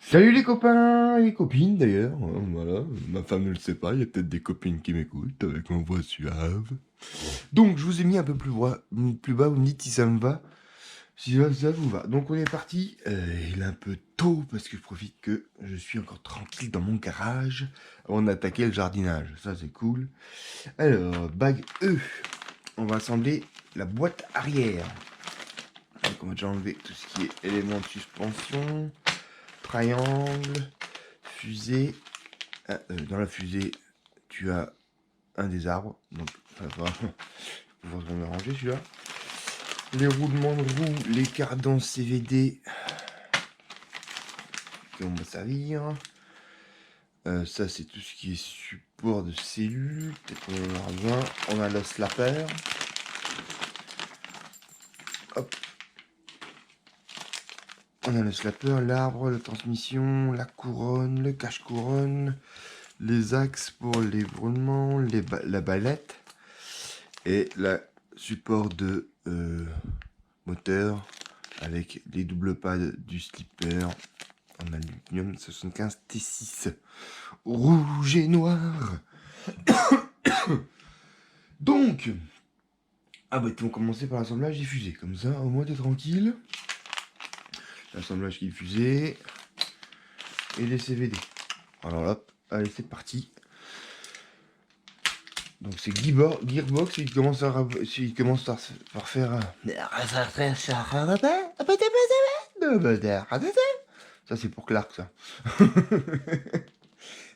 Salut les copains et les copines d'ailleurs, voilà, ma femme ne le sait pas, il y a peut-être des copines qui m'écoutent avec ma voix suave. Donc je vous ai mis un peu plus bas, vous me dites si ça me va, si ça vous va. Donc on est parti, il est un peu tôt parce que je profite que je suis encore tranquille dans mon garage avant d'attaquer le jardinage, ça c'est cool. Alors, bague E, on va assembler la boîte arrière. Donc on va déjà enlever tout ce qui est éléments de suspension, triangle, fusée. Dans la fusée, tu as un des arbres, donc ça va pouvoir se ranger celui-là. Les roulements de roue, les cardans CVD qui vont me servir. Ça, c'est tout ce qui est support de cellules. Peut-être qu'on en aura besoin. On a le slapper. Hop. On a le slapper, l'arbre, la transmission, la couronne, le cache-couronne, les axes pour les roulements, la balette et la support de moteur avec les doubles pads du slipper en aluminium 75 T6 rouge et noir. Donc, ah bah, ils vont commencer par l'assemblage des fusées, comme ça au moins t'es tranquille. L'assemblage des fusées et les CVD. Alors là, allez c'est parti. Donc c'est Gearbox, il commence par faire ça c'est pour Clark ça.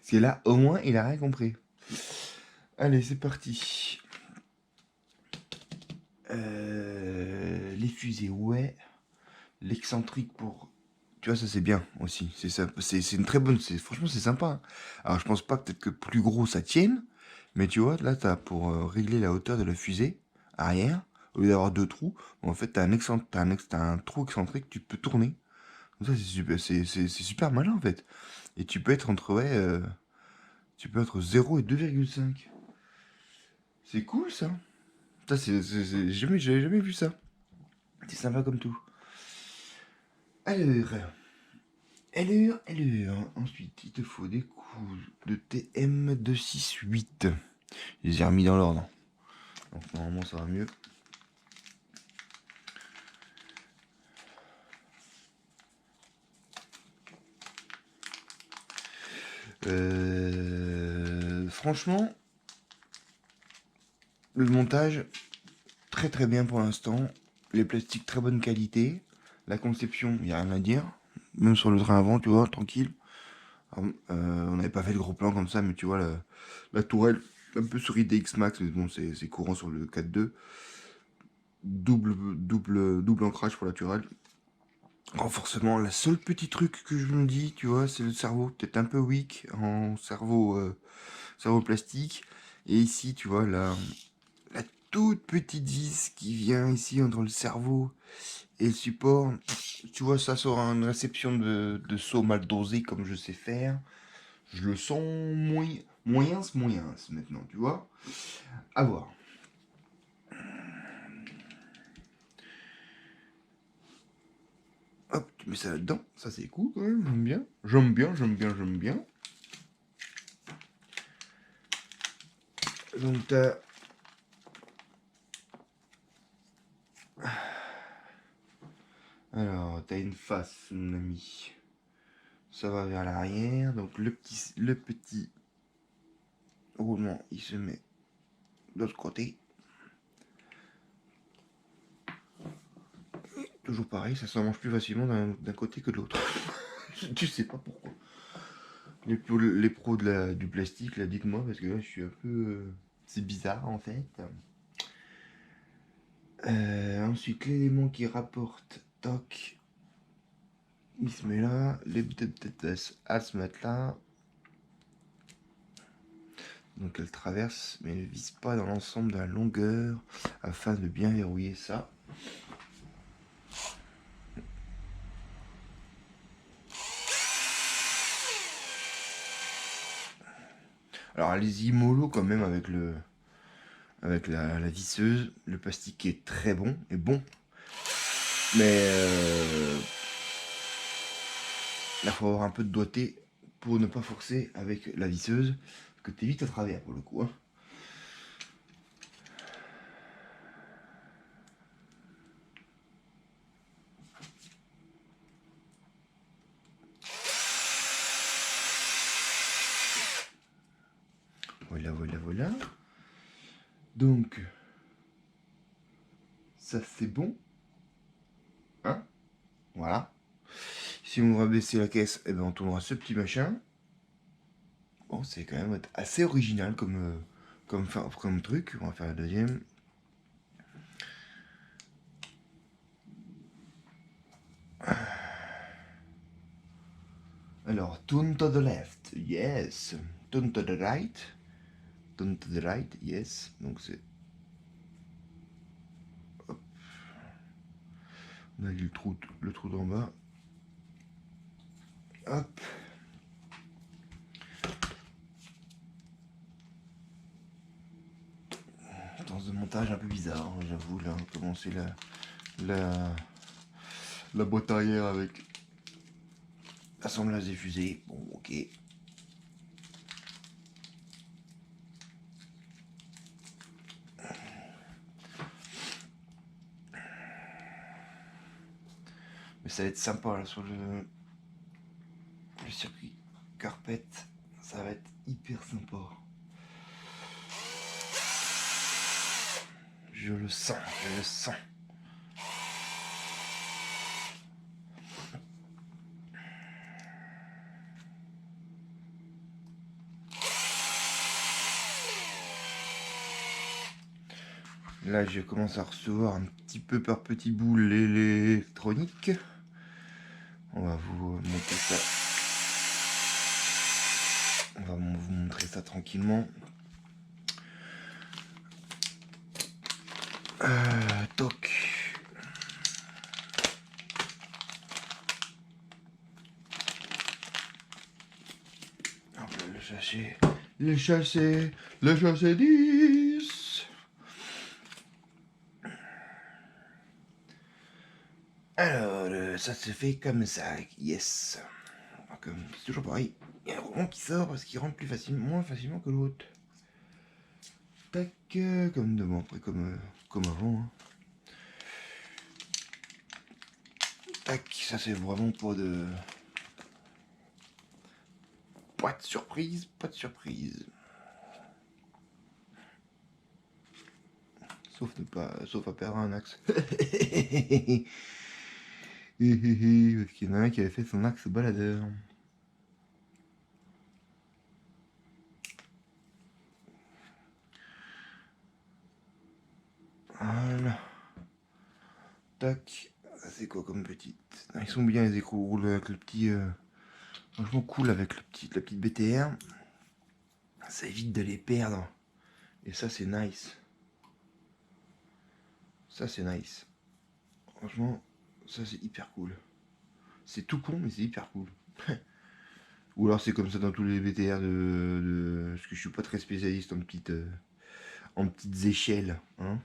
C'est là au moins il a rien compris. Allez c'est parti. Les fusées ouais. L'excentrique pour... Tu vois ça c'est bien aussi. C'est ça. C'est une très bonne... Franchement c'est sympa. Hein. Alors je pense pas peut-être que plus gros ça tienne. Mais tu vois, là, t'as pour régler la hauteur de la fusée arrière, au lieu d'avoir deux trous, en fait, t'as un trou excentrique que tu peux tourner. Donc ça, c'est super malin, en fait. Et tu peux être entre, ouais, tu peux être 0 et 2,5. C'est cool, ça. Ça, j'avais jamais vu ça. C'est sympa comme tout. Alors, alors. Ensuite, il te faut des coups de TM268. Je les ai remis dans l'ordre. Donc, normalement, ça va mieux. Franchement, le montage, très très bien pour l'instant. Les plastiques, très bonne qualité. La conception, il n'y a rien à dire. Même sur le train avant, tu vois, tranquille. Alors, on n'avait pas fait de gros plan comme ça, mais tu vois, la tourelle, un peu sur IDX Max, mais bon, c'est courant sur le 4.2. Double ancrage pour la tourelle. Renforcement, la seule petit truc que je me dis, tu vois, c'est le cerveau. Peut-être un peu weak en cerveau plastique. Et ici, tu vois, la toute petite vis qui vient ici entre le cerveau et le support. Tu vois, ça sera une réception de saut mal dosé comme je sais faire. Je le sens moyen maintenant, tu vois. À voir. Hop, tu mets ça là-dedans. Ça, c'est cool quand même. J'aime bien. J'aime bien. Donc, t'as... Alors, t'as une face, mon ami. Ça va vers l'arrière. Donc, le petit roulement, il se met de l'autre côté. Toujours pareil, ça s'en mange plus facilement d'un côté que de l'autre. Tu sais pas pourquoi. Les pros du plastique, là, dites-moi, parce que là, je suis un peu... c'est bizarre, en fait. Ensuite, l'élément qui rapporte, toc, il se met là. Les peut-être à se mettre là. Donc, elle traverse, mais elle ne vise pas dans l'ensemble de la longueur, afin de bien verrouiller ça. Alors, allez-y mollo quand même avec la visseuse. Le plastique est très bon, est bon. Mais Là, faut avoir un peu de doigté pour ne pas forcer avec la visseuse, parce que t'es vite à travers pour le coup. Hein. Voilà, voilà, voilà. Donc, ça c'est bon. Hein? Voilà. Si on va baisser la caisse, eh ben on tournera ce petit machin. Bon, c'est quand même assez original comme truc. On va faire la deuxième. Alors, turn to the left, yes. Turn to the right. Turn to the right, yes. Donc c'est... Hop. On a vu le trou d'en bas. Hop. Dans un montage un peu bizarre, hein, j'avoue, là, commencer la boîte arrière avec l'assemblage des fusées. Bon, ok. Mais ça va être sympa là sur le circuit carpet. Ça va être hyper sympa. Je le sens, je le sens. Là, je commence à recevoir un petit peu par petits bouts l'électronique. On va vous montrer ça. On va vous montrer ça tranquillement. Toc. Hop là, le sachet. Le sachet. Le sachet 10. Alors, ça se fait comme ça. Yes. Donc, c'est toujours pareil. Il y a un roulement qui sort parce qu'il rentre plus facilement, moins facilement que l'autre. Tac. Comme devant, après, comme avant. Hein. Tac. Ça, c'est vraiment pas de. Pas de surprise, pas de surprise. Sauf à perdre un axe. Parce qu'il y en a un qui avait fait son axe baladeur. Voilà. Tac. Ça c'est quoi comme petite? Ils sont bien les écrous roules avec le petit... Franchement cool avec la petite BTR. Ça évite de les perdre. Et ça c'est nice. Ça c'est nice. Franchement, ça c'est hyper cool. C'est tout con mais c'est hyper cool. Ou alors c'est comme ça dans tous les BTR parce que je suis pas très spécialiste en petites échelles. Hein.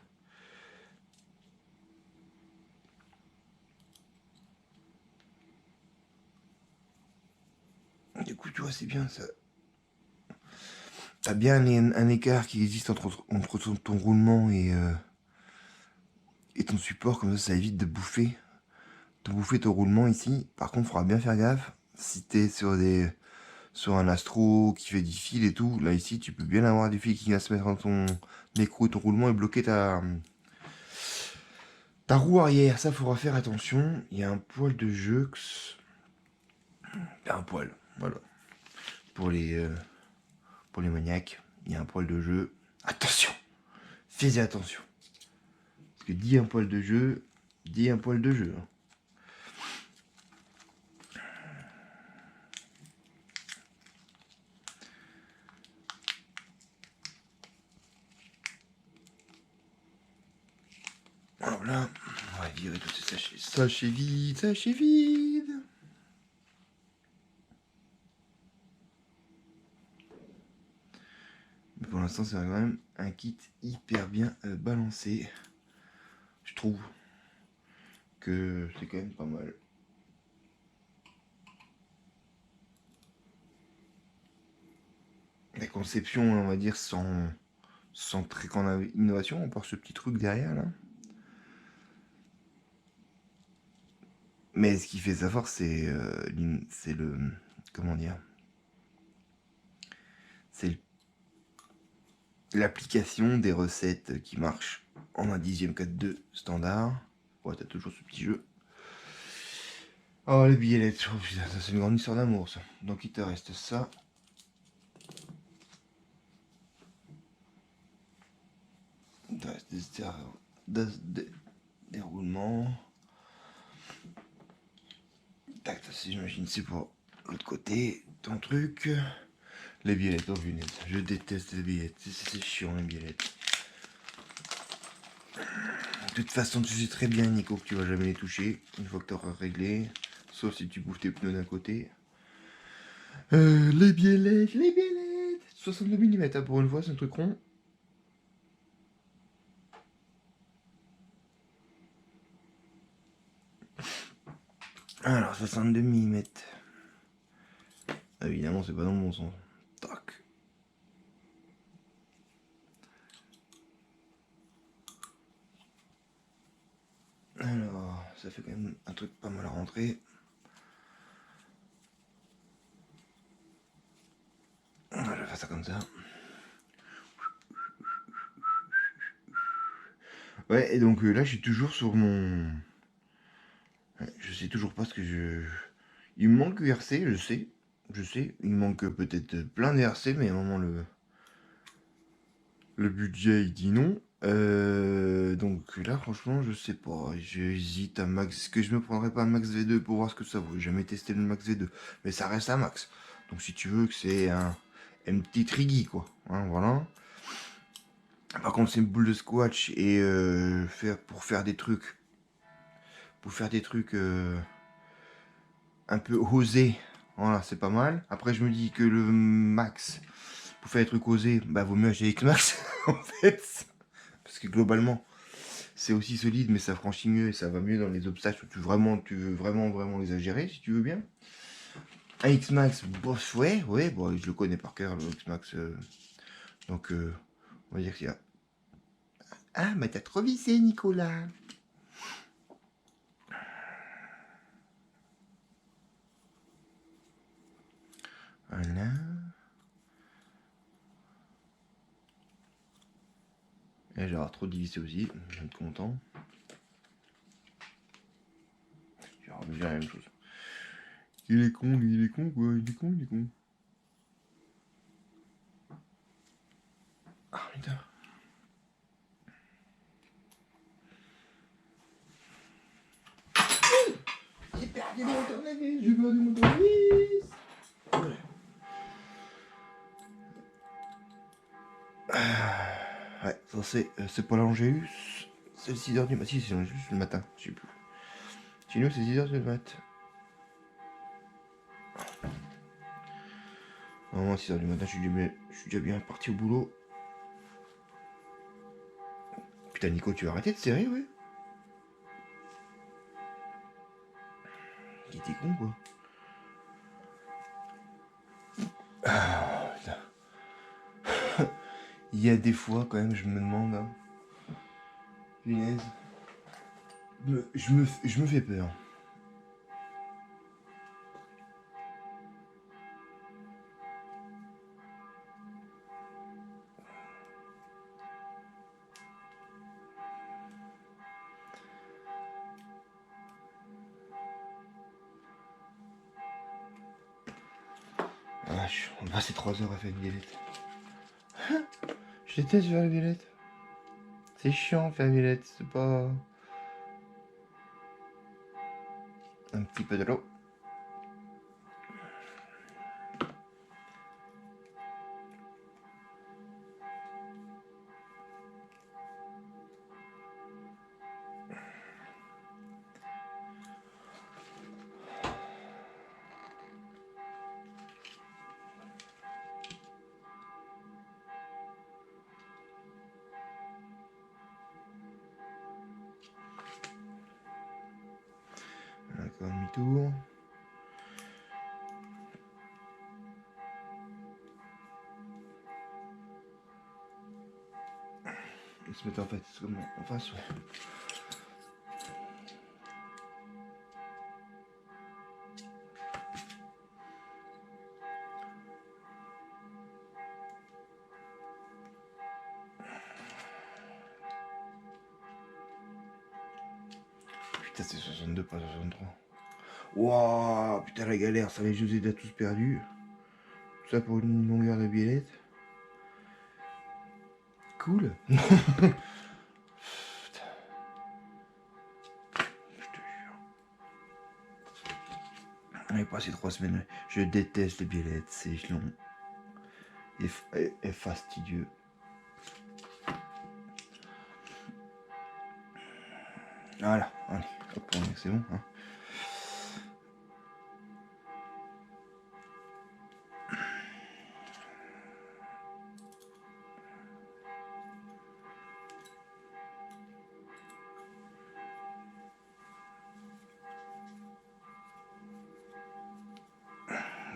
Du coup, tu vois, c'est bien ça. T'as bien un écart qui existe entre ton roulement et ton support, comme ça évite de bouffer ton roulement ici. Par contre, il faudra bien faire gaffe. Si t'es sur un astro qui fait du fil et tout, là ici, tu peux bien avoir du fil qui va se mettre dans ton écrou et ton roulement et bloquer ta roue arrière. Ça, faudra faire attention. Il y a un poil de jeux. Un poil, voilà. Pour les maniaques, il y a un poil de jeu. Attention, fais attention. Parce que dit un poil de jeu, dit un poil de jeu. Hein. Alors là, on va virer tous ces sachets. Sachets vides, sachets vides. Mais pour l'instant, c'est quand même un kit hyper bien balancé. Je trouve que c'est quand même pas mal. conception, on va dire, sans très grande innovation, on part ce petit truc derrière là. Mais ce qui fait sa force, c'est le. Comment dire? C'est l'application des recettes qui marchent en un 10e 4-2 standard. Ouais, t'as toujours ce petit jeu. Oh, les billets lettres. Oh putain, ça c'est une grande histoire d'amour ça. Donc il te reste ça. Il te reste des déroulements. Tac, ça j'imagine c'est pour l'autre côté. Ton truc. Les billettes, oh punaise. Je déteste les billettes. C'est chiant les billettes. De toute façon, tu sais très bien, Nico, que tu vas jamais les toucher une fois que tu auras réglé. Sauf si tu bouffes tes pneus d'un côté. Les biellettes, les biellettes. 62 mm pour une fois, c'est un truc rond. Alors, 62 mm. Évidemment, c'est pas dans le bon sens. Tac. Alors, ça fait quand même un truc pas mal à rentrer. On va faire ça comme ça. Ouais, et donc là, je suis toujours sur mon... Ouais, je sais toujours pas ce que je... Il me manque URC, je sais. Je sais. Il me manque peut-être plein d'RC, mais à un moment, le budget, il dit non. Donc là, franchement, je sais pas. J'hésite à max. Est-ce que je me prendrais pas un max V2 pour voir ce que ça vaut? J'ai jamais testé le max V2. Mais ça reste un max. Donc si tu veux que c'est un petit triggy, quoi. Hein, voilà. Par contre, c'est une boule de squash et pour faire des trucs. Pour faire des trucs un peu osés. Voilà, c'est pas mal. Après, je me dis que le max, pour faire des trucs osés, bah vaut mieux acheter X-Max, en fait. Parce que globalement, c'est aussi solide, mais ça franchit mieux et ça va mieux dans les obstacles où tu veux vraiment exagérer, si tu veux bien. Un X-Max, bof, ouais, bon, je le connais par cœur, le X-Max. Donc, on va dire qu'il y a... Ah, mais t'as trop vissé, Nicolas. Voilà. Et j'aurai trop divissé aussi, je vais être content. Je vais refaire la même chose. Il est con, lui, il est con, quoi. Il est con, il est con. Ah, putain. J'ai perdu mon tournevis, j'ai perdu mon tournevis. Voilà. Ouais, ça c'est pas l'Angélus. C'est le 6h du matin. Si, c'est l'Angélus le matin, je sais plus. Chez nous, c'est 6h du matin. Normalement, 6h du matin, je suis déjà bien parti au boulot. Putain, Nico, tu vas arrêter de serrer, ouais? Il était con, quoi. Ah, putain. Il y a des fois, quand même, je me demande, hein. Punaise. Je me fais peur. Vache, on va passer 3 heures à faire une galette. Je déteste faire la galette. C'est chiant faire une galette, c'est pas... Un petit peu de l'eau. Encore demi-tour. se mettre en face, en face, ouais. Putain, c'est 62, pas 63. Wouah, putain, la galère, ça je les ai tous perdus. Tout ça pour une longueur de biellette. Cool. Je te jure. On est passé 3 semaines. Je déteste les biellettes, c'est long. Et fastidieux. Voilà, allez, hop, c'est bon. Hein.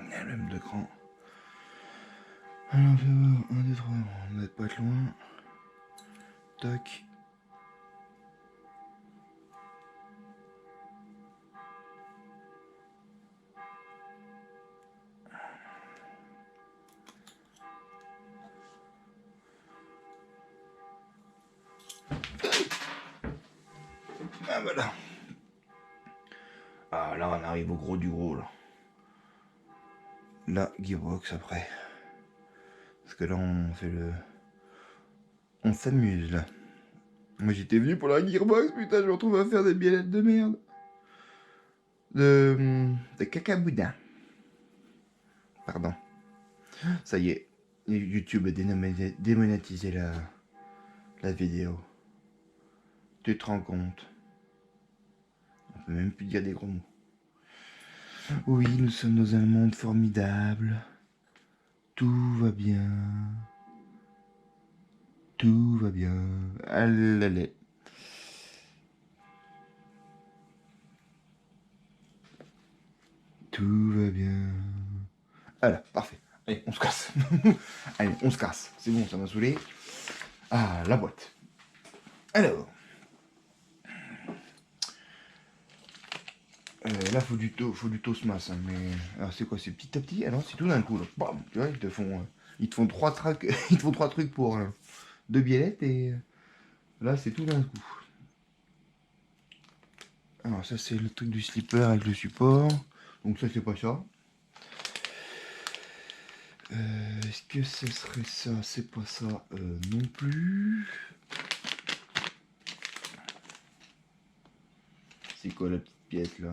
Le même de cran. Alors, on fait voir. 1, 2, 3. On va pas être loin. Tac. Ah, voilà. Ah, là, on arrive au gros du gros, là. La gearbox après. Parce que là, on fait le... On s'amuse, là. Moi, j'étais venu pour la gearbox, putain, je me retrouve à faire des biellettes de merde. De cacaboudin. Pardon. Ça y est. YouTube a démonétisé la vidéo. Tu te rends compte? On peut même plus dire des gros mots. Oui, nous sommes dans un monde formidable. Tout va bien. Tout va bien. Allez. Tout va bien. Voilà, parfait. Allez, on se casse. Allez, on se casse. C'est bon, ça m'a saoulé. Ah, la boîte. Alors. Là, faut du toast masse, hein, mais... Alors, c'est quoi? C'est petit à petit? Alors, c'est tout d'un coup, là. Bam, tu vois, ils te font 3 trucs, ils te font 3 trucs pour 2 biellettes, et là, c'est tout d'un coup. Alors, ça, c'est le truc du slipper avec le support. Donc, ça, c'est pas ça. Est-ce que ce serait ça? C'est pas ça non plus. C'est quoi la petite pièce là?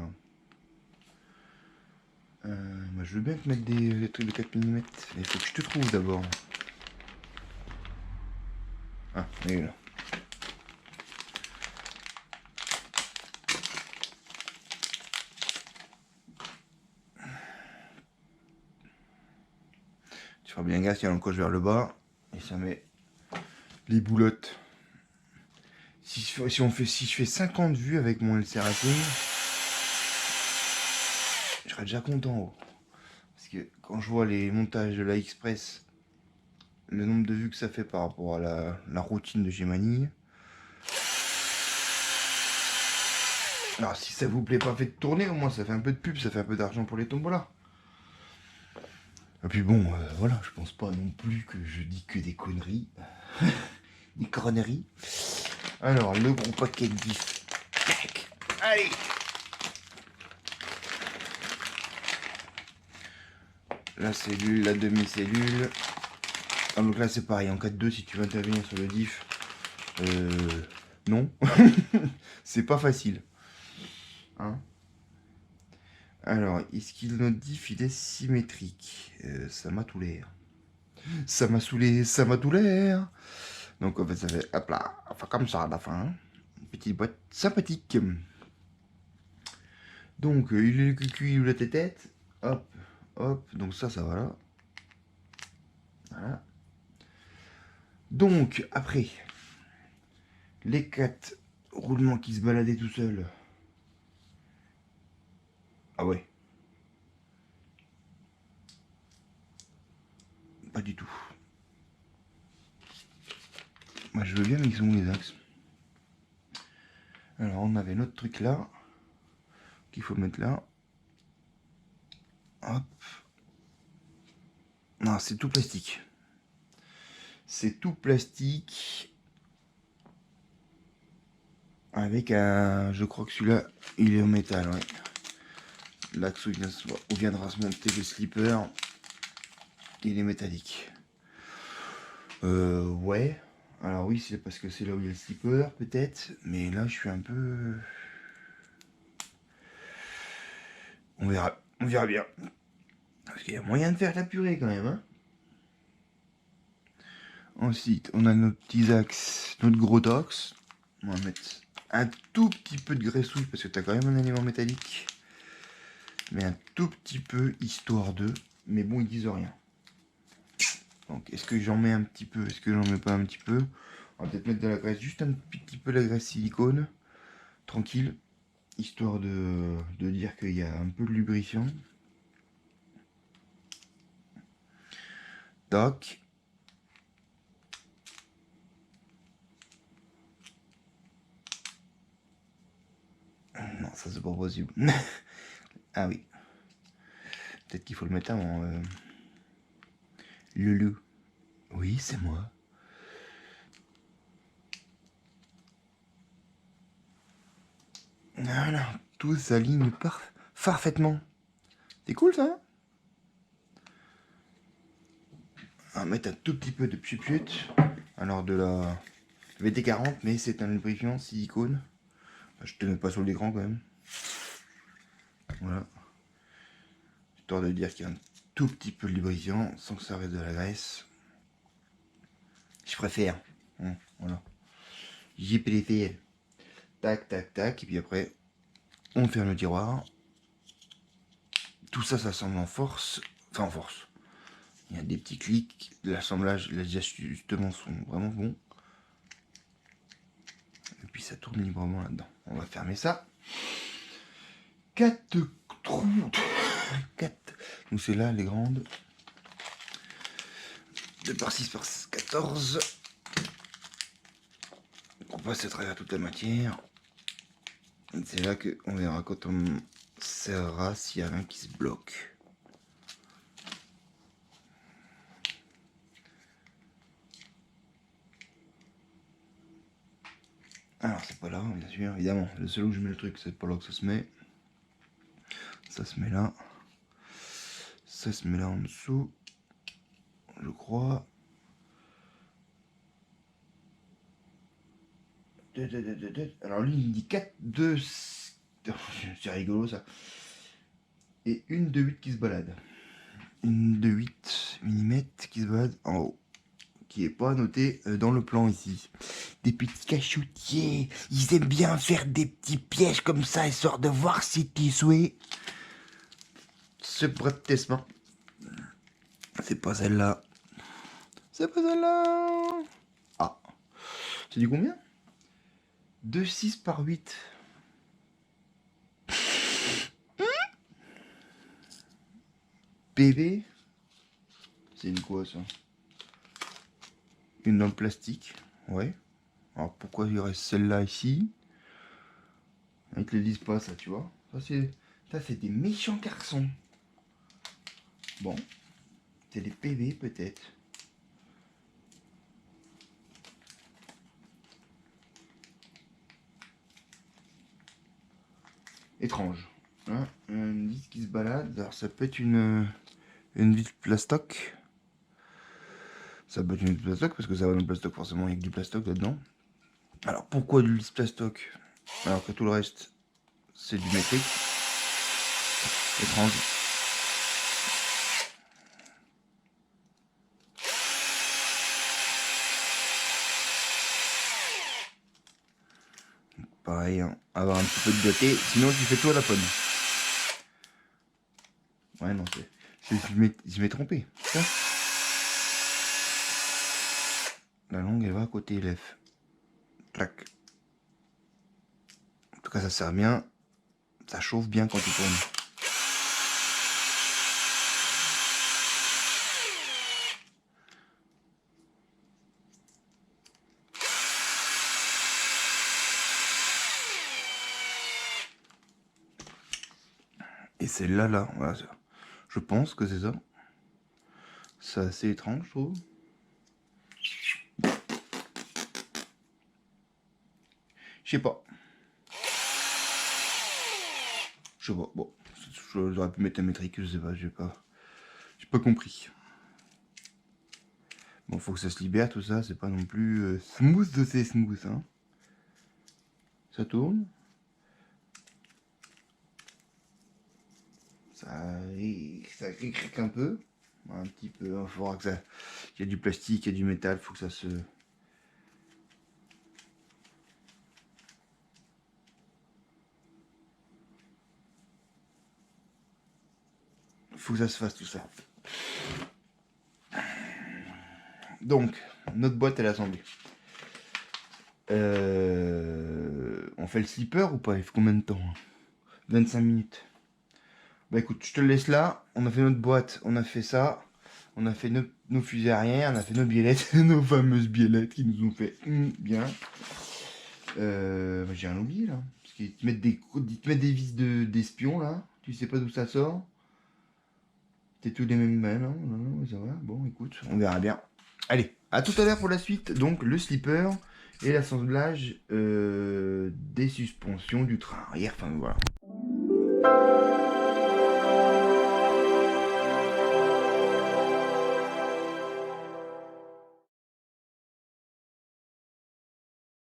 Moi, je veux bien te mettre des trucs de 4 mm. Mais il faut que je te trouve d'abord. Ah, il est là. Tu feras bien gaffe, il y a l'encoche vers le bas. Et ça met les boulottes. Si je fais 50 vues avec mon LCRAT, je serais déjà content. Parce que quand je vois les montages de la Express, le nombre de vues que ça fait par rapport à la routine de Gemini. Alors si ça vous plaît pas, faites tourner, au moins ça fait un peu de pub, ça fait un peu d'argent pour les tombolas. Et puis bon, voilà, je pense pas non plus que je dis que des conneries. Des conneries. Alors, le gros paquet de diff. Allez. La cellule, la demi-cellule. Ah, donc là c'est pareil, en cas de 2, si tu veux intervenir sur le diff, non. C'est pas facile. Hein? Alors, est-ce qu'il notre diff il est symétrique? Ça m'a tout l'air. Ça m'a saoulé, ça m'a tout l'air. Donc en fait ça fait hop là, enfin comme ça à la fin. Une petite boîte sympathique. Donc il est le cucu, il est la tête. Hop, hop, donc ça va là. Voilà. Donc après, les 4 roulements qui se baladaient tout seuls. Ah ouais. Pas du tout. Moi je veux bien, mais ils sont où les axes? Alors on avait notre truc là, qu'il faut mettre là. Hop. Non, c'est tout plastique. C'est tout plastique. Avec un... Je crois que celui-là, il est en métal, ouais. L'axe où viendra se monter le slipper, il est métallique. Ouais. Alors oui, c'est parce que c'est là où il y a le slipper, peut-être. Mais là, je suis un peu... On verra bien. Parce qu'il y a moyen de faire la purée quand même, hein. Ensuite, on a nos petits axes, notre gros axe. On va mettre un tout petit peu de graissouille parce que tu as quand même un élément métallique. Mais un tout petit peu, histoire de... Mais bon, ils disent rien. Donc, est-ce que j'en mets un petit peu? Est-ce que j'en mets pas un petit peu? On va peut-être mettre de la graisse, juste un petit peu de la graisse silicone. Tranquille. Histoire de dire qu'il y a un peu de lubrifiant. Tac. Non, ça c'est pas possible. Ah oui. Peut-être qu'il faut le mettre avant. Le loup. Oui, c'est moi. Voilà, tout s'aligne parfaitement. C'est cool ça, hein? On va mettre un tout petit peu de piut. Alors de la VT40, mais c'est un lubrifiant silicone. Je te mets pas sur l'écran quand même. Voilà. Histoire de dire qu'il y a un tout petit peu de lubrifiant sans que ça reste de la graisse. Je préfère. Voilà. J'y préfère. Tac, tac, tac. Et puis après, on ferme le tiroir. Tout ça, ça semble en force. Enfin, en force. Il y a des petits clics. L'assemblage, les ajustements sont vraiment bons. Et puis ça tourne librement là-dedans. On va fermer ça. 4 trous. 4. Donc c'est là les grandes. 2 par 6 par 14. On passe à travers toute la matière. C'est là qu'on verra quand on serrera s'il y a rien qui se bloque. Alors c'est pas là, bien sûr, évidemment. Le seul où je mets le truc, c'est pas là que ça se met. Ça se met là. Ça se met là en dessous. Je crois. Alors lui il me dit 4, 2... C'est rigolo ça. Et une de 8 qui se balade. Une de 8 mm qui se balade en haut. Qui est pas noté dans le plan ici. Des petits cachoutiers. Ils aiment bien faire des petits pièges comme ça, histoire de voir si tu souhaites. Ce breptessement. C'est pas celle-là. C'est pas celle-là. Ah. C'est du combien? 2,6 par 8. PV. C'est une quoi ça? Une dans le plastique. Ouais. Alors pourquoi il y aurait celle-là ici? Ils te le disent pas ça, tu vois. Ça c'est des méchants garçons. Bon. C'est des PV peut-être. Étrange. Hein, une vis qui se balade. Alors ça peut être une vis plastoc. Ça peut être une vis plastoc parce que ça va dans le plastoc forcément avec du plastoc là-dedans. Alors pourquoi du vis plastoc alors que tout le reste c'est du métrique? Étrange. Pareil, hein, avoir un petit peu de doigté, sinon tu fais tout à la pomme. Ouais, non, je m'ai trompé. Ça. La longue, elle va à côté élève. Clac. En tout cas, ça sert bien. Ça chauffe bien quand tu tournes. Et celle-là, là, voilà, je pense que c'est ça. C'est assez étrange, je trouve. Je sais pas. Je sais pas. Bon, j'aurais pu mettre un métrique, je sais pas, j'ai pas compris. Bon, faut que ça se libère tout ça, c'est pas non plus smooth de ces smooth, hein. Ça tourne. Ça cric un peu. Un petit peu, il faudra que ça. Il y a du plastique, il y a du métal, faut que ça se. Faut que ça se fasse tout ça. Donc, notre boîte elle est assemblée. On fait le slipper ou pas? Il faut combien de temps? 25 minutes. Bah écoute, je te le laisse là. On a fait notre boîte, on a fait ça. On a fait nos fusées arrière, on a fait nos biellettes, nos fameuses biellettes qui nous ont fait bien. J'ai rien oublié là. Parce qu'ils te mettent des vis d'espion là. Tu sais pas d'où ça sort. C'est tous les mêmes mains, non, ça va. Bon, écoute, on verra bien. Allez, à tout à l'heure pour la suite. Donc, le slipper et l'assemblage des suspensions du train arrière. Enfin, voilà.